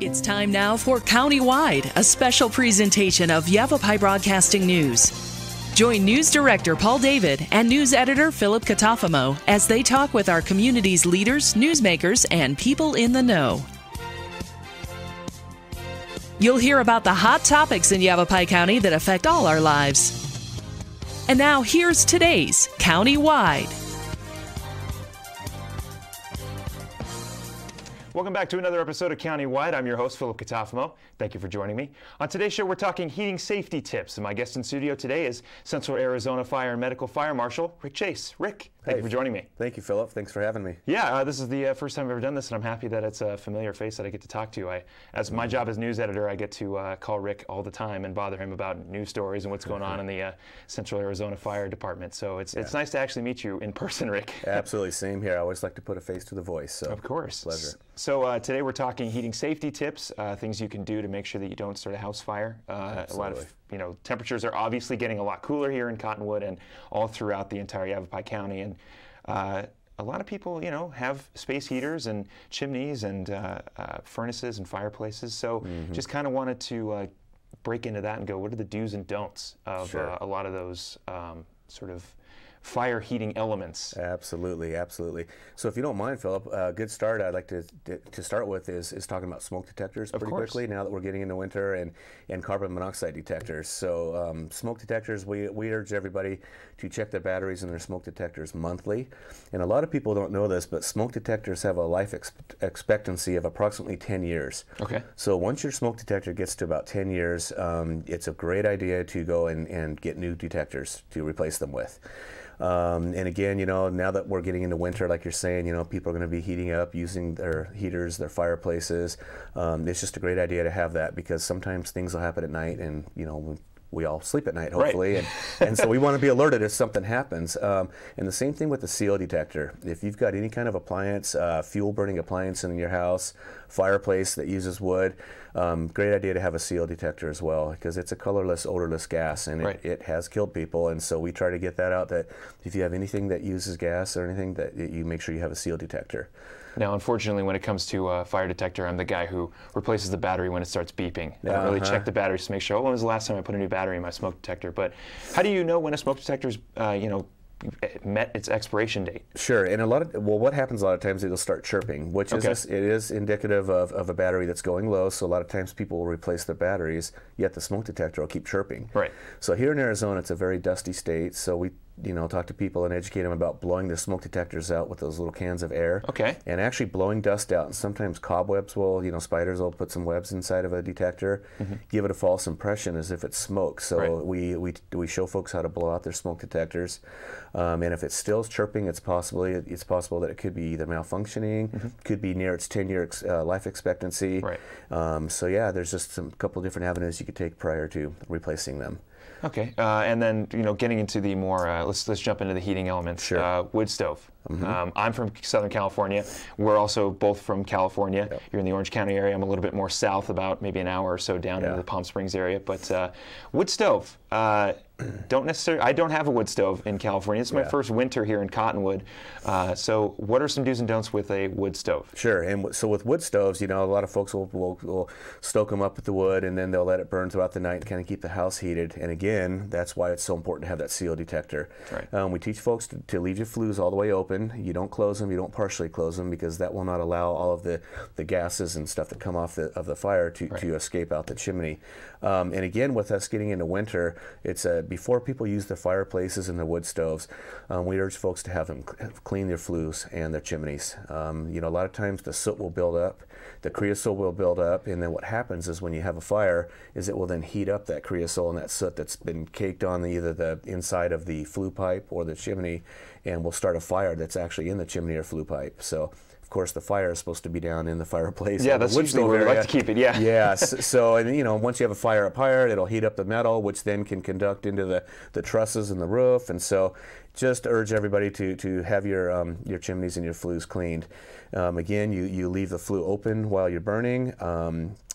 It's time now for Countywide, a special presentation of Yavapai Broadcasting News. Join News Director Paul David and News Editor Philip Catalfamo as they talk with our community's leaders, newsmakers, and people in the know. You'll hear about the hot topics in Yavapai County that affect all our lives. And now here's today's Countywide. Welcome back to another episode of Countywide. I'm your host, Philip Catalfamo. Thank you for joining me. On today's show, we're talking heating safety tips. And my guest in studio today is Central Arizona Fire and Medical Fire Marshal Rick Chase. Rick, thank you for joining me. Thank you, Philip. Thanks for having me. Yeah, this is the first time I've ever done this, and I'm happy that it's a familiar face that I get to talk to. As my job as news editor, I get to call Rick all the time and bother him about news stories and what's going on in the Central Arizona Fire Department. So it's nice to actually meet you in person, Rick. Absolutely, same here. I always like to put a face to the voice. So of course. Pleasure. So today we're talking heating safety tips, things you can do to make sure that you don't start a house fire. A lot of temperatures are obviously getting a lot cooler here in Cottonwood and all throughout the entire Yavapai County, and a lot of people, have space heaters and chimneys and furnaces and fireplaces. So just kind of wanted to break into that and go, what are the do's and don'ts of a lot of those sort of fire heating elements? Absolutely, absolutely. So if you don't mind, Philip, a good start I'd like to start with is talking about smoke detectors pretty quickly now that we're getting into winter, and carbon monoxide detectors. So smoke detectors, we urge everybody to check their batteries and their smoke detectors monthly. And a lot of people don't know this, but smoke detectors have a life expectancy of approximately 10 years. Okay. So once your smoke detector gets to about 10 years, it's a great idea to go and get new detectors to replace them with. And again, now that we're getting into winter, like you're saying, people are going to be heating up, using their heaters, their fireplaces. It's just a great idea to have that, because sometimes things will happen at night, and we all sleep at night, hopefully, right. and so we want to be alerted if something happens. And the same thing with the CO detector. If you've got any kind of appliance, fuel-burning appliance in your house, fireplace that uses wood, great idea to have a CO detector as well, because it's a colorless, odorless gas, and it has killed people. And so we try to get that out, that if you have anything that uses gas or anything, that you make sure you have a CO detector. Now, unfortunately, when it comes to a fire detector, I'm the guy who replaces the battery when it starts beeping. I don't really check the batteries to make sure, when was the last time I put a new battery in my smoke detector? But how do you know when a smoke detector's, met its expiration date? Sure, and what happens a lot of times, it'll start chirping, which is indicative of a battery that's going low. So a lot of times people will replace their batteries, yet the smoke detector will keep chirping. Right. So here in Arizona, it's a very dusty state, so we talk to people and educate them about blowing their smoke detectors out with those little cans of air. Okay. And actually blowing dust out. And sometimes cobwebs will, spiders will put some webs inside of a detector, give it a false impression as if it's smoke. So we show folks how to blow out their smoke detectors. And if it's still chirping, it's possible that it could be either malfunctioning, could be near its 10-year life expectancy. Right. So yeah, there's just a couple different avenues you could take prior to replacing them. Okay, and then getting into the more let's jump into the heating elements. Sure. Wood stove. I'm from Southern California. We're also both from California. Yep. You're in the Orange County area. I'm a little bit more south, about maybe an hour or so down into the Palm Springs area. But wood stove. I don't have a wood stove in California. This is my first winter here in Cottonwood. So what are some do's and don'ts with a wood stove? Sure. And so with wood stoves, a lot of folks will stoke them up with the wood, and then they'll let it burn throughout the night and kind of keep the house heated. And again, that's why it's so important to have that CO detector. Right. We teach folks to leave your flues all the way open. You don't close them. You don't partially close them, because that will not allow all of the gases and stuff that come off of the fire to escape out the chimney. And again, with us getting into winter, it's before people use their fireplaces and their wood stoves, we urge folks to have them clean their flues and their chimneys. A lot of times the soot will build up, the creosote will build up, and then what happens is when you have a fire, is it will then heat up that creosote and that soot that's been caked on either the inside of the flue pipe or the chimney, and will start a fire that's actually in the chimney or flue pipe. So of course, the fire is supposed to be down in the fireplace. Yeah, that's usually where we like to keep it, yeah. Yeah, so and, once you have a fire up higher, it'll heat up the metal, which then can conduct into the trusses and the roof. And so just urge everybody to have your chimneys and your flues cleaned. Again, you leave the flue open while you're burning.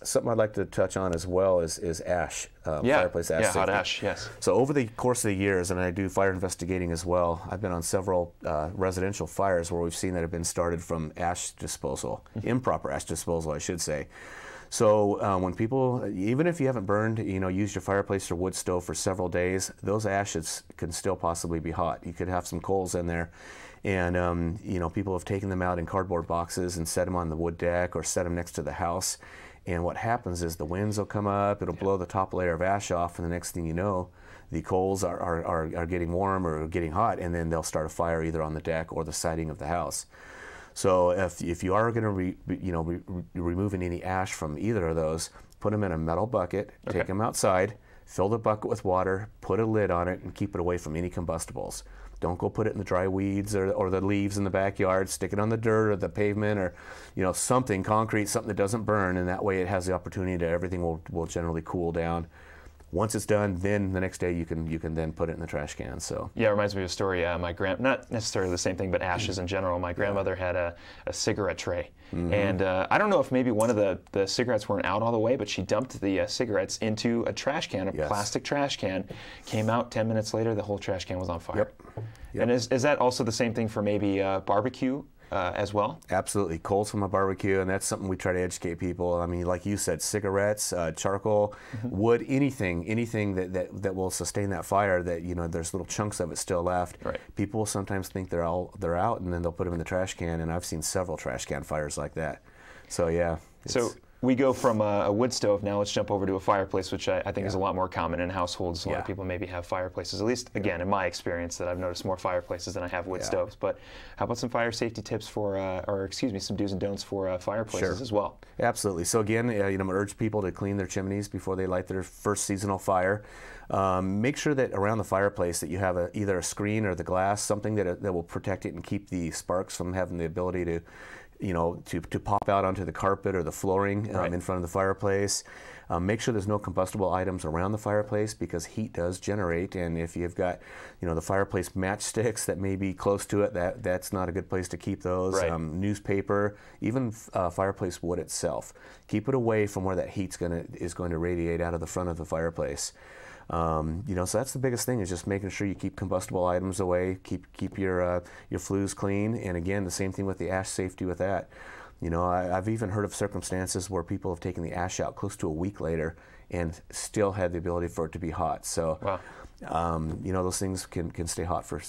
Something I'd like to touch on as well is ash, fireplace ash safety. Hot ash, yes. So over the course of the years, and I do fire investigating as well, I've been on several residential fires where we've seen that have been started from ash disposal, improper ash disposal, I should say. So when people, even if you haven't burned, used your fireplace or wood stove for several days, those ashes can still possibly be hot. You could have some coals in there. And, people have taken them out in cardboard boxes and set them on the wood deck or set them next to the house. And what happens is the winds will come up, it'll blow the top layer of ash off, and the next thing you know, the coals are getting warm or getting hot, and then they'll start a fire either on the deck or the siding of the house. So if you are going to removing any ash from either of those, put them in a metal bucket, take them outside, fill the bucket with water, put a lid on it, and keep it away from any combustibles. Don't go put it in the dry weeds or the leaves in the backyard. Stick it on the dirt or the pavement or something concrete, something that doesn't burn, and that way it has the opportunity to everything will generally cool down. Once it's done, then the next day you can then put it in the trash can. So yeah, it reminds me of a story. Not necessarily the same thing, but ashes in general. My grandmother had a cigarette tray, and I don't know if maybe one of the cigarettes weren't out all the way, but she dumped the cigarettes into a trash can, plastic trash can. Came out 10 minutes later, the whole trash can was on fire. Yep. And is that also the same thing for maybe barbecue? As well? Absolutely. Coals from a barbecue, and that's something we try to educate people. I mean, like you said, cigarettes, charcoal, wood, anything that will sustain that fire that, there's little chunks of it still left. Right. People will sometimes think they're out, and then they'll put them in the trash can, and I've seen several trash can fires like that. So, yeah. So we go from a wood stove, now let's jump over to a fireplace, which I think is a lot more common in households. A lot of people maybe have fireplaces, at least, again, in my experience, that I've noticed more fireplaces than I have wood stoves. But how about some fire safety tips some do's and don'ts for fireplaces as well? Absolutely. So again, I'm going to urge people to clean their chimneys before they light their first seasonal fire. Make sure that around the fireplace that you have either a screen or the glass, something that will protect it and keep the sparks from having the ability to pop out onto the carpet or the flooring in front of the fireplace. Make sure there's no combustible items around the fireplace because heat does generate, and if you've got the fireplace matchsticks that may be close to it, that's not a good place to keep those. Newspaper, even fireplace wood itself. Keep it away from where that heat is going to radiate out of the front of the fireplace. So that's the biggest thing, is just making sure you keep combustible items away, keep your flues clean, and again, the same thing with the ash safety with that. I've even heard of circumstances where people have taken the ash out close to a week later and still had the ability for it to be hot. So, those things can stay hot for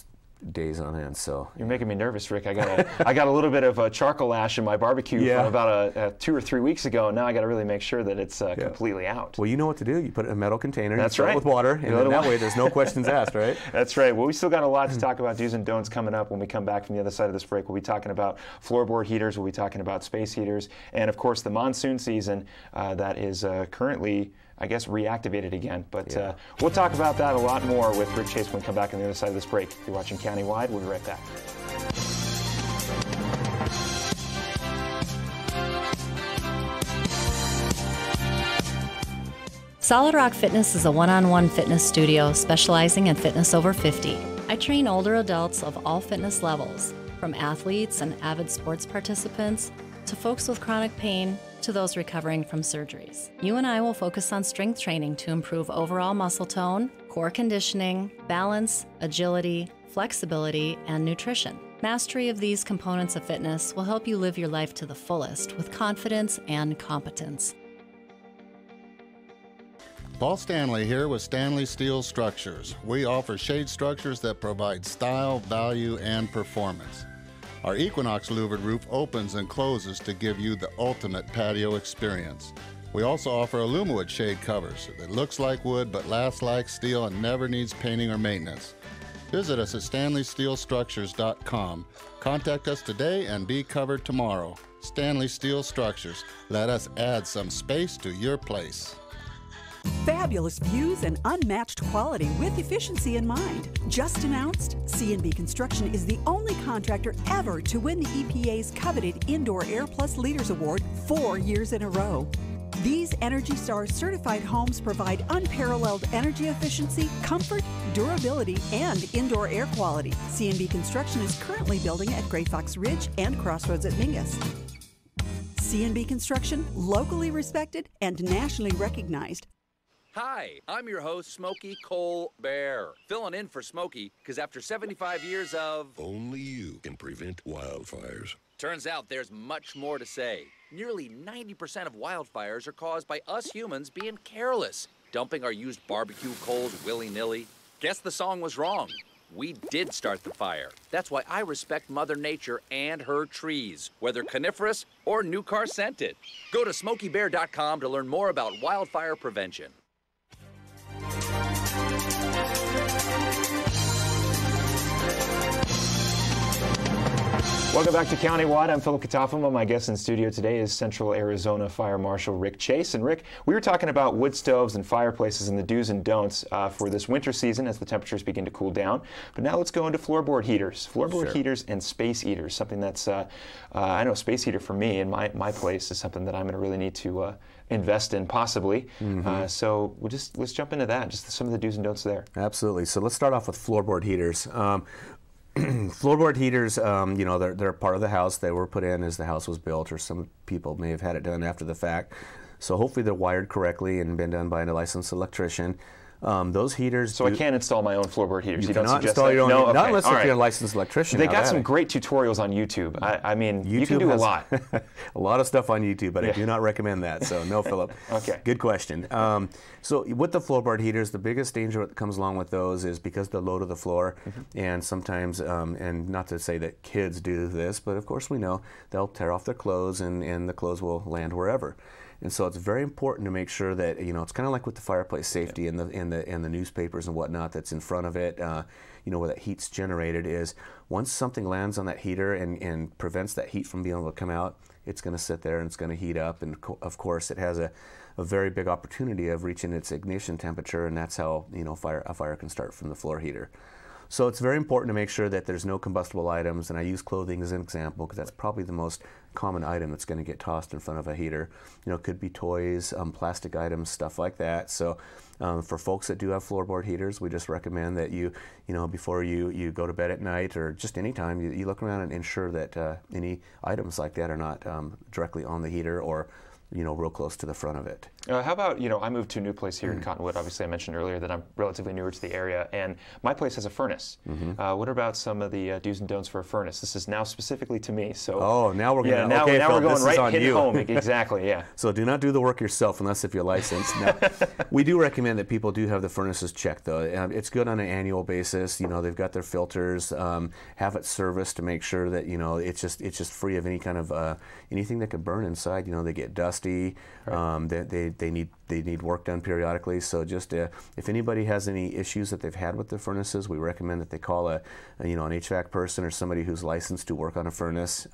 days on end. So you're making me nervous, Rick. I got a little bit of charcoal ash in my barbecue from about 2 or 3 weeks ago, and now I got to really make sure that it's completely out. Well, you know what to do. You put it in a metal container. That's you fill right. it with water, and then that way there's no questions asked, right? That's right. Well, we still got a lot to talk about do's and don'ts coming up when we come back from the other side of this break. We'll be talking about floorboard heaters. We'll be talking about space heaters, and of course the monsoon season that is currently, I guess, reactivated again. But we'll talk about that a lot more with Rick Chase when we come back on the other side of this break. You're watching Countywide. We'll be right back. Solid Rock Fitness is a one-on-one fitness studio specializing in fitness over 50. I train older adults of all fitness levels, from athletes and avid sports participants to folks with chronic pain to those recovering from surgeries. You and I will focus on strength training to improve overall muscle tone, core conditioning, balance, agility, flexibility, and nutrition. Mastery of these components of fitness will help you live your life to the fullest with confidence and competence. Paul Stanley here with Stanley Steel Structures. We offer shade structures that provide style, value, and performance. Our Equinox louvered roof opens and closes to give you the ultimate patio experience. We also offer Alumawood shade covers that looks like wood but lasts like steel and never needs painting or maintenance. Visit us at StanleySteelStructures.com. Contact us today and be covered tomorrow. Stanley Steel Structures. Let us add some space to your place. Fabulous views and unmatched quality with efficiency in mind. Just announced, C&B Construction is the only contractor ever to win the EPA's coveted Indoor Air Plus Leaders Award 4 years in a row. These Energy Star certified homes provide unparalleled energy efficiency, comfort, durability, and indoor air quality. C&B Construction is currently building at Gray Fox Ridge and Crossroads at Mingus. C&B Construction, locally respected and nationally recognized. Hi, I'm your host, Smokey Cole Bear, filling in for Smokey because after 75 years of... Only you can prevent wildfires. Turns out there's much more to say. Nearly 90% of wildfires are caused by us humans being careless, dumping our used barbecue coals willy-nilly. Guess the song was wrong. We did start the fire. That's why I respect Mother Nature and her trees, whether coniferous or new car scented. Go to SmokeyBear.com to learn more about wildfire prevention. Welcome back to Countywide. I'm Philip Catalfamo. My guest in studio today is Central Arizona Fire Marshal Rick Chase. And Rick, we were talking about wood stoves and fireplaces and the do's and don'ts for this winter season as the temperatures begin to cool down. But now let's go into floorboard heaters. Floorboard heaters and space heaters, something that's, I know a space heater for me in my place is something that I'm going to really need to invest in possibly. So let's jump into that, just some of the do's and don'ts there. Absolutely. So let's start off with floorboard heaters. Floorboard heaters, you know, they're part of the house. They were put in as the house was built, or some people may have had it done after the fact. So hopefully they're wired correctly and been done by a licensed electrician. Those heaters. So I can't install my own floorboard heaters. You don't cannot suggest install that? your own. No, not okay. unless All if you're a licensed electrician. They got some great tutorials on YouTube. I mean, YouTube you can do a has lot. a lot of stuff on YouTube, but I do not recommend that. So no, Philip. Okay. Good question. So with the floorboard heaters, the biggest danger that comes along with those is because the low to the floor, and sometimes, and not to say that kids do this, but of course we know they'll tear off their clothes, and the clothes will land wherever. And so it's very important to make sure that, you know, it's kind of like with the fireplace safety and the newspapers and whatnot that's in front of it, you know, where that heat's generated is once something lands on that heater and prevents that heat from being able to come out, it's going to sit there and it's going to heat up. And of course, it has a very big opportunity of reaching its ignition temperature, and that's how, you know, a fire can start from the floor heater. So it's very important to make sure that there's no combustible items, and I use clothing as an example because that's probably the most common item that's going to get tossed in front of a heater. You know, it could be toys, plastic items, stuff like that. So for folks that do have floorboard heaters, we just recommend that you know, before you go to bed at night or just any time, you look around and ensure that any items like that are not directly on the heater or, you know, real close to the front of it. How about, you know, I moved to a new place here in Cottonwood. Obviously, I mentioned earlier that I'm relatively newer to the area, and my place has a furnace. What about some of the do's and don'ts for a furnace? This is now specifically to me. So now we're going to now we're going right hit home. Exactly, yeah. So do not do the work yourself unless if you're licensed. Now, we do recommend that people do have the furnaces checked, though. It's good on an annual basis. You know, they've got their filters, have it serviced to make sure that, you know, it's just free of any kind of anything that could burn inside. You know, they get dusty. Right. They need work done periodically. So just if anybody has any issues that they've had with their furnaces, we recommend that they call an HVAC person or somebody who's licensed to work on a furnace,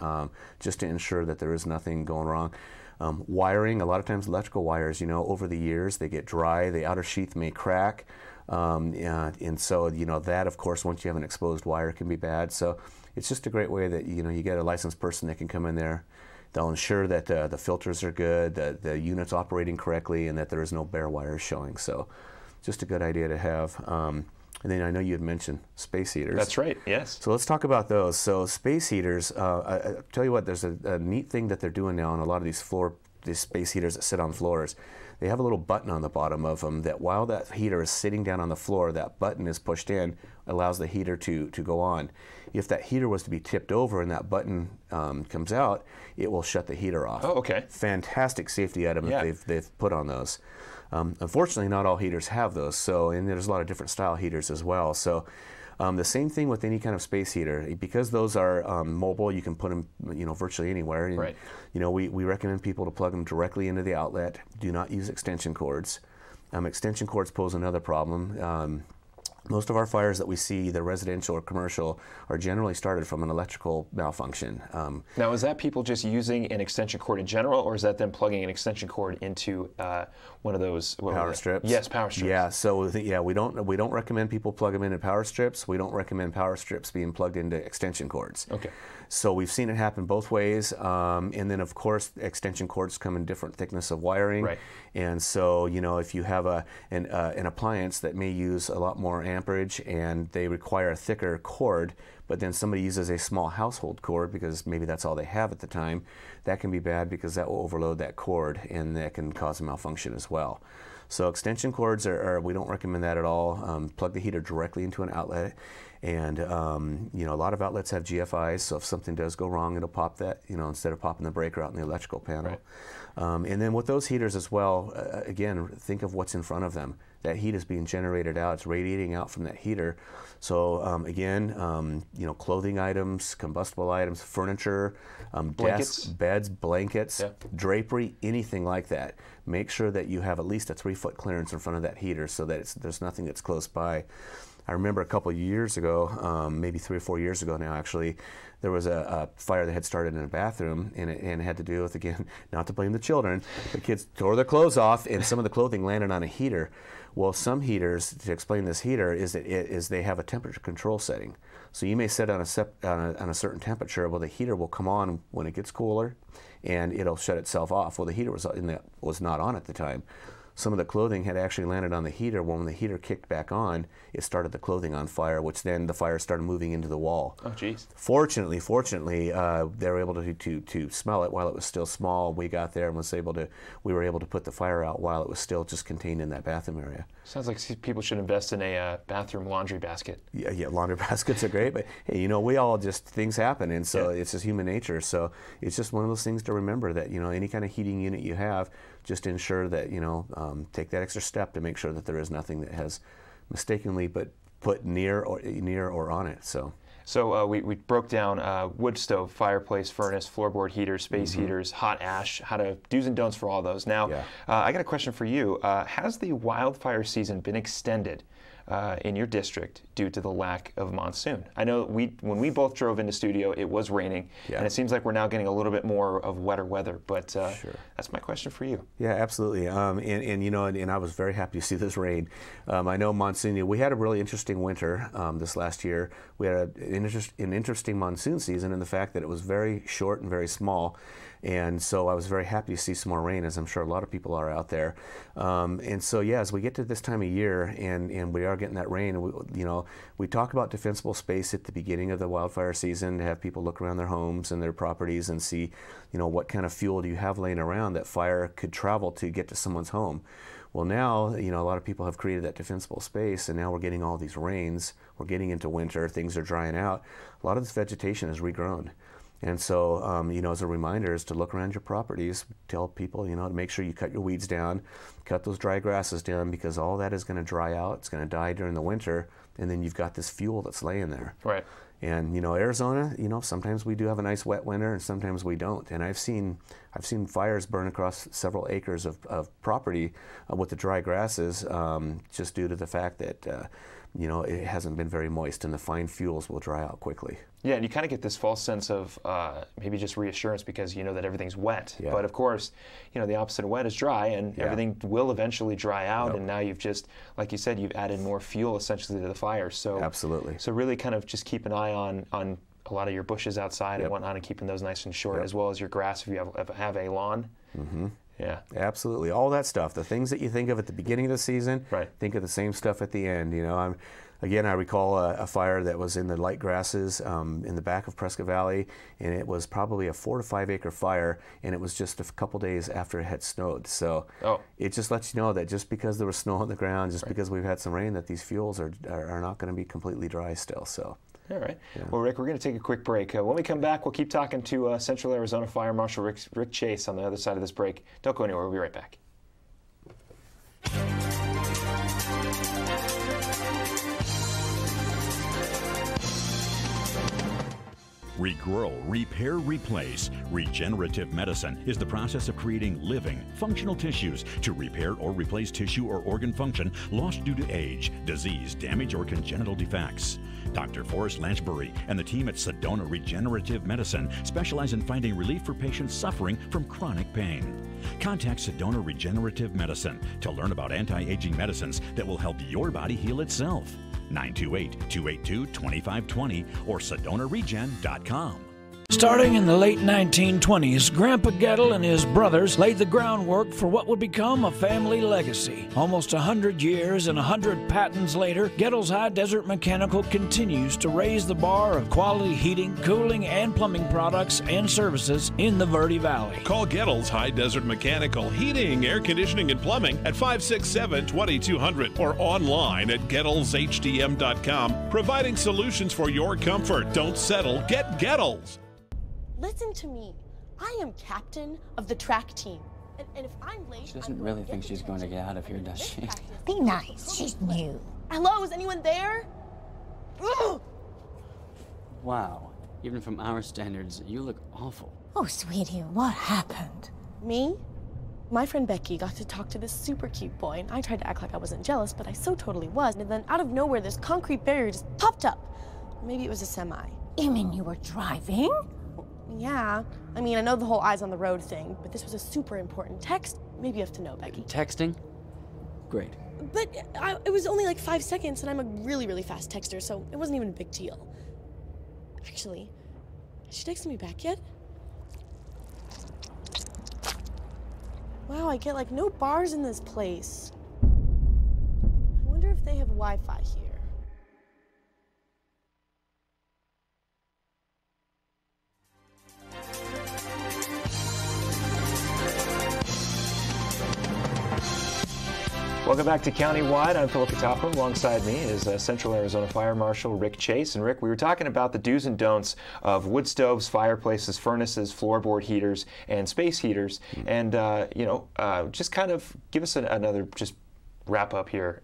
just to ensure that there is nothing going wrong. Wiring, a lot of times electrical wires, you know, over the years they get dry, the outer sheath may crack, and so, you know, that of course once you have an exposed wire can be bad. So it's just a great way that, you know, you get a licensed person that can come in there. They'll ensure that the filters are good, that the unit's operating correctly, and that there is no bare wires showing. So just a good idea to have. And then I know you had mentioned space heaters. That's right, yes. So let's talk about those. So space heaters, I tell you what, there's a neat thing that they're doing now on a lot of these space heaters that sit on floors. They have a little button on the bottom of them that while that heater is sitting down on the floor, that button is pushed in, allows the heater to go on. If that heater was to be tipped over and that button comes out, it will shut the heater off. Oh, okay. Fantastic safety item that they've put on those. Unfortunately, not all heaters have those, and there's a lot of different style heaters as well. So the same thing with any kind of space heater. Because those are mobile, you can put them, you know, virtually anywhere. And, right. You know, we recommend people to plug them directly into the outlet. Do not use extension cords. Extension cords pose another problem. Most of our fires that we see, either residential or commercial, are generally started from an electrical malfunction. Now, is that people just using an extension cord in general, or is that them plugging an extension cord into one of those power strips? Yes, power strips. Yeah. So we don't recommend people plug them into power strips. We don't recommend power strips being plugged into extension cords. Okay. So we've seen it happen both ways, and then of course extension cords come in different thickness of wiring. Right. And so, you know, if you have an appliance that may use a lot more amperage and they require a thicker cord, but then somebody uses a small household cord because maybe that's all they have at the time, that can be bad because that will overload that cord and that can cause a malfunction as well. So extension cords we don't recommend that at all. Plug the heater directly into an outlet. And, you know, a lot of outlets have GFIs, so if something does go wrong, it'll pop that, you know, instead of popping the breaker out in the electrical panel. Right. And then with those heaters as well, again, think of what's in front of them. That heat is being generated out, it's radiating out from that heater. So again, you know, clothing items, combustible items, furniture, desks, beds, blankets, drapery, anything like that. Make sure that you have at least a 3-foot clearance in front of that heater so that there's nothing that's close by. I remember a couple of years ago, maybe 3 or 4 years ago now actually, there was a fire that had started in a bathroom, and it had to do with, again, not to blame the children, the kids tore their clothes off and some of the clothing landed on a heater. Well, some heaters, to explain this heater, is that they have a temperature control setting. So you may set on a certain temperature, well, the heater will come on when it gets cooler and it'll shut itself off. Well, the heater was not on at the time. Some of the clothing had actually landed on the heater. When the heater kicked back on, it started the clothing on fire, which then the fire started moving into the wall. Oh, geez. Fortunately, they were able to smell it while it was still small. We got there and we were able to put the fire out while it was still just contained in that bathroom area. Sounds like people should invest in a bathroom laundry basket. Yeah, laundry baskets are great, but hey, you know, things happen, and so it's just human nature. So it's just one of those things to remember that, you know, any kind of heating unit you have, just ensure that, you know, take that extra step to make sure that there is nothing that has mistakenly put near or on it. So we broke down wood stove, fireplace, furnace, floorboard heaters, space heaters, hot ash, how to do's and don'ts for all those. Now, I got a question for you. Has the wildfire season been extended in your district due to the lack of monsoon? I know when we both drove into studio, it was raining, and it seems like we're now getting a little bit more of wetter weather, but that's my question for you. Yeah, absolutely. And you know, and I was very happy to see this rain. I know monsoon, we had a really interesting winter this last year. We had an interesting monsoon season in the fact that it was very short and very small. And so I was very happy to see some more rain, as I'm sure a lot of people are out there. And so, yeah, as we get to this time of year and we are getting that rain, we talk about defensible space at the beginning of the wildfire season to have people look around their homes and their properties and see, you know, what kind of fuel do you have laying around that fire could travel to get to someone's home. Well, now, you know, a lot of people have created that defensible space, and now we're getting all these rains. We're getting into winter. Things are drying out. A lot of this vegetation is regrown. And so, you know, as a reminder is to look around your properties, tell people, you know, to make sure you cut your weeds down, cut those dry grasses down, because all that is going to dry out. It's going to die during the winter, and then you've got this fuel that's laying there. Right. And, you know, Arizona, you know, sometimes we do have a nice wet winter and sometimes we don't. And I've seen fires burn across several acres of property with the dry grasses just due to the fact that, you know, it hasn't been very moist and the fine fuels will dry out quickly. Yeah, and you kind of get this false sense of maybe just reassurance because you know that everything's wet. Yeah. But of course, you know, the opposite of wet is dry, and everything will eventually dry out. And now you've just, like you said, you've added more fuel essentially to the fire. So absolutely. So really kind of just keep an eye on a lot of your bushes outside and whatnot, and keeping those nice and short, as well as your grass if you have a lawn. Mm-hmm. Yeah, absolutely. All that stuff, the things that you think of at the beginning of the season, think of the same stuff at the end. You know, I recall a fire that was in the light grasses in the back of Prescott Valley, and it was probably a 4 to 5 acre fire, and it was just a couple days after it had snowed. So it just lets you know that just because there was snow on the ground, just because we've had some rain, that these fuels are not going to be completely dry still. So. All right. Yeah. Well, Rick, we're going to take a quick break. When we come back, we'll keep talking to Central Arizona Fire Marshal Rick Chase on the other side of this break. Don't go anywhere. We'll be right back. Regrow, repair, replace. Regenerative medicine is the process of creating living, functional tissues to repair or replace tissue or organ function lost due to age, disease, damage, or congenital defects. Dr. Forrest Lanchbury and the team at Sedona Regenerative Medicine specialize in finding relief for patients suffering from chronic pain. Contact Sedona Regenerative Medicine to learn about anti-aging medicines that will help your body heal itself. 928-282-2520 or SedonaRegen.com. Starting in the late 1920s, Grandpa Gettle and his brothers laid the groundwork for what would become a family legacy. Almost 100 years and 100 patents later, Gettle's High Desert Mechanical continues to raise the bar of quality heating, cooling, and plumbing products and services in the Verde Valley. Call Gettle's High Desert Mechanical Heating, Air Conditioning, and Plumbing at 567-2200 or online at GettlesHDM.com, providing solutions for your comfort. Don't settle, get Gettles. Listen to me. I am captain of the track team. And if I'm late, she doesn't really think she's going to get out of here, does she? Be nice. She's new. Hello, is anyone there? Ugh! Wow. Even from our standards, you look awful. Oh, sweetie, what happened? Me? My friend Becky got to talk to this super cute boy, and I tried to act like I wasn't jealous, but I so totally was. And then out of nowhere, this concrete barrier just popped up. Maybe it was a semi. You mean you were driving? Yeah. I mean, I know the whole eyes on the road thing, but this was a super important text. Maybe you have to know, Becky. Texting? Great. But it was only like 5 seconds, and I'm a really, really fast texter, so it wasn't even a big deal. Actually, has she texted me back yet? Wow, I get like no bars in this place. I wonder if they have Wi-Fi here. Welcome back to Countywide. I'm Philip Catalfamo. Alongside me is Central Arizona Fire Marshal Rick Chase. And Rick, we were talking about the do's and don'ts of wood stoves, fireplaces, furnaces, floorboard heaters, and space heaters. And, just kind of give us another just wrap up here.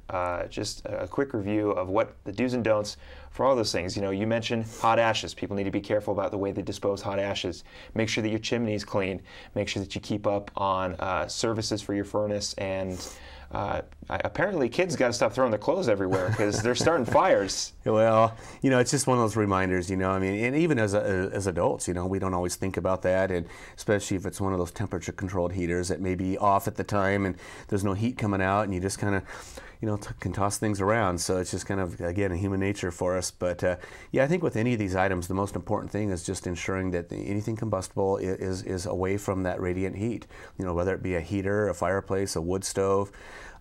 Just a quick review of what the do's and don'ts for all those things. You know, you mentioned hot ashes. People need to be careful about the way they dispose hot ashes. Make sure that your chimney's clean. Make sure that you keep up on services for your furnace. And apparently kids got to stop throwing their clothes everywhere because they're starting fires. Well, it's just one of those reminders, I mean, and even as adults, we don't always think about that, and especially if it's one of those temperature controlled heaters that may be off at the time and there's no heat coming out and you just kind of, can toss things around. So it's just kind of, again, a human nature for us. But yeah, I think with any of these items, the most important thing is just ensuring that anything combustible is away from that radiant heat. Whether it be a heater, a fireplace, a wood stove.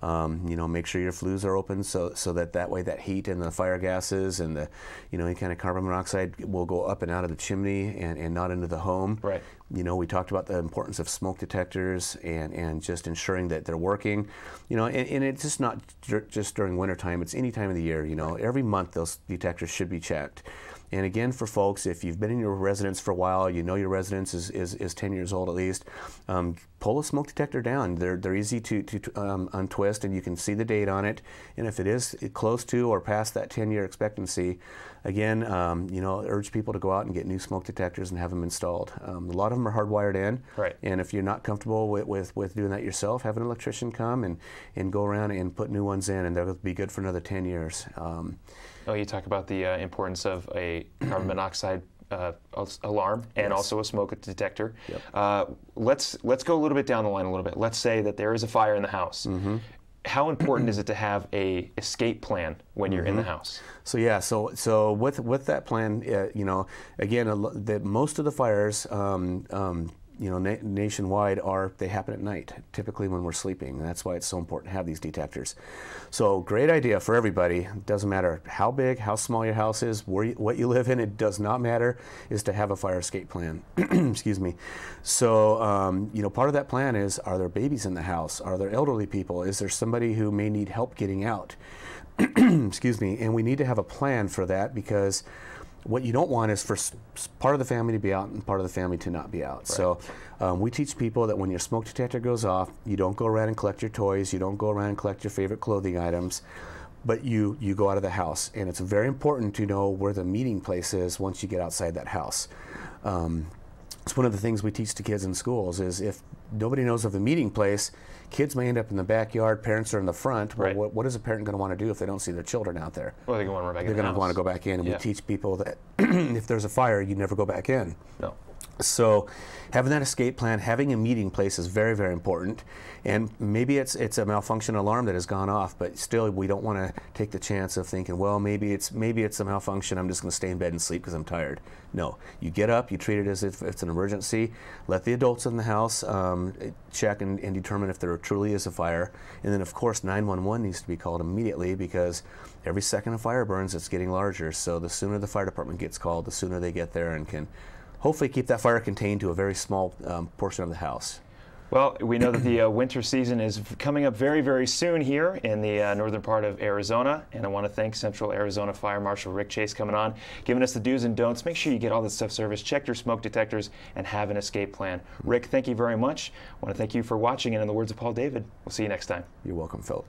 Make sure your flues are open so that way that heat and the fire gases and the any kind of carbon monoxide will go up and out of the chimney and not into the home. Right. We talked about the importance of smoke detectors and just ensuring that they're working. And it's just not just during wintertime, it's any time of the year. Every month those detectors should be checked. And again, for folks, if you've been in your residence for a while, your residence is 10 years old at least, pull a smoke detector down. They're easy to untwist, and you can see the date on it. And if it is close to or past that 10-year expectancy, again, urge people to go out and get new smoke detectors and have them installed. A lot of them are hardwired in. Right. And if you're not comfortable with doing that yourself, have an electrician come and go around and put new ones in, and they'll be good for another 10 years. You talk about the importance of a carbon monoxide alarm and also a smoke detector. Yep. Let's go a little bit down the line a little bit. Let's say that there is a fire in the house. Mm-hmm. How important is it to have a escape plan when you're in the house? So yeah, so with that plan, again, most of the fires, nationwide they happen at night, typically when we're sleeping. And that's why it's so important to have these detectors. So great idea for everybody. Doesn't matter how big, how small your house is, what you live in, it does not matter, is to have a fire escape plan. Excuse me. So, part of that plan is, are there babies in the house? Are there elderly people? Is there somebody who may need help getting out? Excuse me. And we need to have a plan for that, because what you don't want is for part of the family to be out and part of the family to not be out. Right. So we teach people that when your smoke detector goes off, you don't go around and collect your toys, you don't go around and collect your favorite clothing items, but you go out of the house. And it's very important to know where the meeting place is once you get outside that house. It's one of the things we teach to kids in schools is if nobody knows of the meeting place, kids may end up in the backyard, parents are in the front. Well, right. What is a parent going to want to do if they don't see their children out there? Well, they're going to want to go back in. They're going to want to go back in, and we teach people that if there's a fire, you never go back in. No. So having that escape plan, having a meeting place is very, very important. And maybe it's a malfunction alarm that has gone off, but still we don't want to take the chance of thinking, well, maybe it's a malfunction, I'm just going to stay in bed and sleep because I'm tired. No, you get up, you treat it as if it's an emergency, let the adults in the house check and determine if there truly is a fire. And then of course 911 needs to be called immediately, because every second a fire burns, it's getting larger. So the sooner the fire department gets called, the sooner they get there and can hopefully keep that fire contained to a very small portion of the house. Well, we know that the winter season is coming up very, very soon here in the northern part of Arizona, and I want to thank Central Arizona Fire Marshal Rick Chase coming on, giving us the do's and don'ts. Make sure you get all this stuff serviced, check your smoke detectors, and have an escape plan. Rick, thank you very much. I want to thank you for watching, and in the words of Paul David, we'll see you next time. You're welcome, Philip.